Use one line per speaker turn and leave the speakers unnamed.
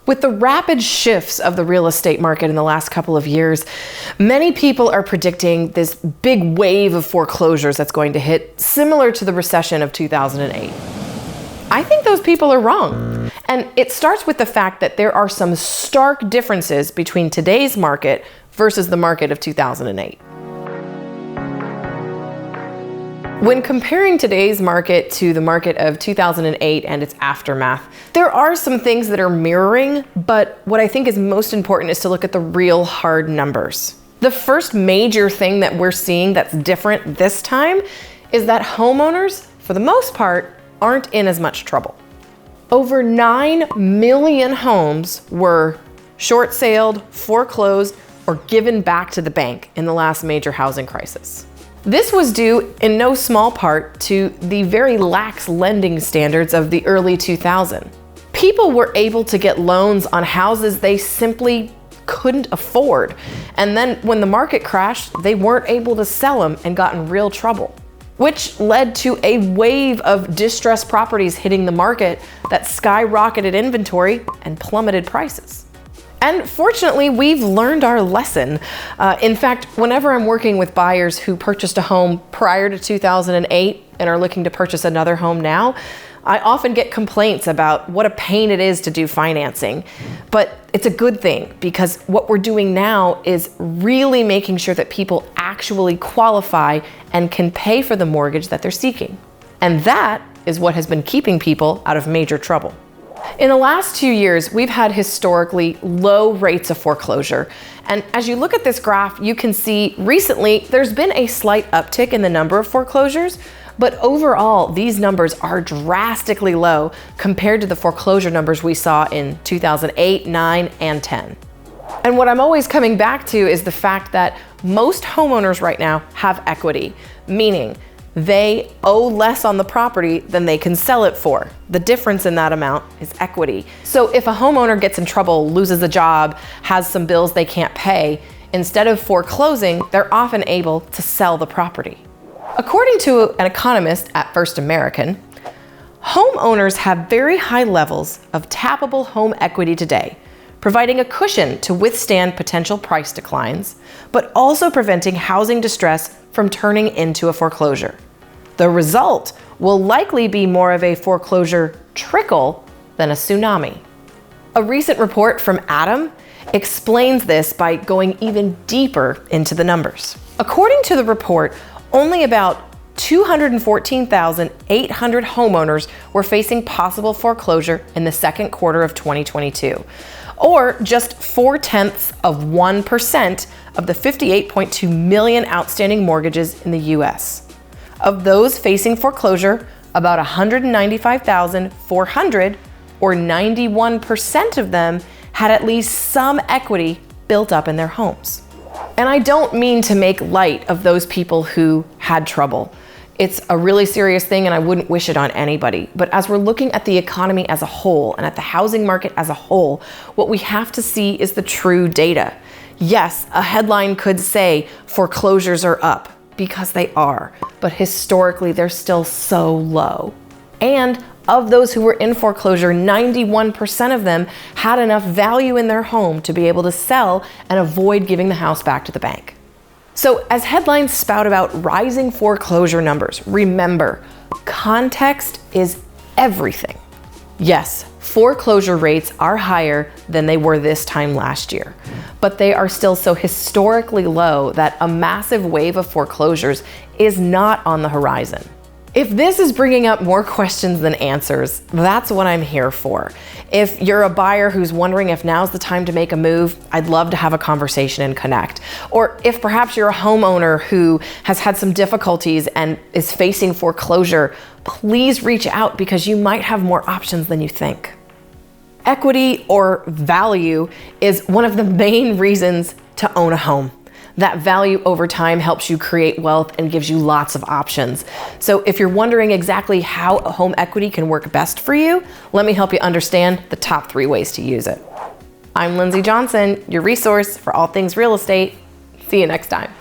With the rapid shifts of the real estate market in the last couple of years, many people are predicting this big wave of foreclosures that's going to hit, similar to the recession of 2008. I think those people are wrong. And it starts with the fact that there are some stark differences between today's market versus the market of 2008. When comparing today's market to the market of 2008 and its aftermath, there are some things that are mirroring, but what I think is most important is to look at the real hard numbers. The first major thing that we're seeing that's different this time is that homeowners, for the most part, aren't in as much trouble. Over 9 million homes were short-saled, foreclosed, or given back to the bank in the last major housing crisis. This was due in no small part to the very lax lending standards of the early 2000s. People were able to get loans on houses they simply couldn't afford. And then when the market crashed, they weren't able to sell them and got in real trouble, which led to a wave of distressed properties hitting the market that skyrocketed inventory and plummeted prices. And fortunately, we've learned our lesson. In fact, whenever I'm working with buyers who purchased a home prior to 2008 and are looking to purchase another home now, I often get complaints about what a pain it is to do financing. But it's a good thing, because what we're doing now is really making sure that people actually qualify and can pay for the mortgage that they're seeking. And that is what has been keeping people out of major trouble. In the last 2 years, we've had historically low rates of foreclosure. And as you look at this graph, you can see recently there's been a slight uptick in the number of foreclosures, but overall, these numbers are drastically low compared to the foreclosure numbers we saw in 2008, 9, and 10. And what I'm always coming back to is the fact that most homeowners right now have equity, meaning they owe less on the property than they can sell it for. The difference in that amount is equity. So if a homeowner gets in trouble, loses a job, has some bills they can't pay, instead of foreclosing, they're often able to sell the property. According to an economist at First American, homeowners have very high levels of tappable home equity today, providing a cushion to withstand potential price declines, but also preventing housing distress from turning into a foreclosure. The result will likely be more of a foreclosure trickle than a tsunami. A recent report from ATTOM explains this by going even deeper into the numbers. According to the report, only about 214,800 homeowners were facing possible foreclosure in the second quarter of 2022, or just 0.4% of the 58.2 million outstanding mortgages in the US. Of those facing foreclosure, about 195,400, or 91% of them, had at least some equity built up in their homes. And I don't mean to make light of those people who had trouble. It's a really serious thing and I wouldn't wish it on anybody. But as we're looking at the economy as a whole and at the housing market as a whole, what we have to see is the true data. Yes, a headline could say foreclosures are up, because they are, but historically they're still so low. And of those who were in foreclosure, 91% of them had enough value in their home to be able to sell and avoid giving the house back to the bank. So as headlines spout about rising foreclosure numbers, remember, context is everything. Yes, foreclosure rates are higher than they were this time last year, but they are still so historically low that a massive wave of foreclosures is not on the horizon. If this is bringing up more questions than answers, that's what I'm here for. If you're a buyer who's wondering if now's the time to make a move, I'd love to have a conversation and connect. Or if perhaps you're a homeowner who has had some difficulties and is facing foreclosure, please reach out because you might have more options than you think. Equity or value is one of the main reasons to own a home. That value over time helps you create wealth and gives you lots of options. So if you're wondering exactly how a home equity can work best for you, let me help you understand the top 3 ways to use it. I'm Lindsey Johnson, your resource for all things real estate. See you next time.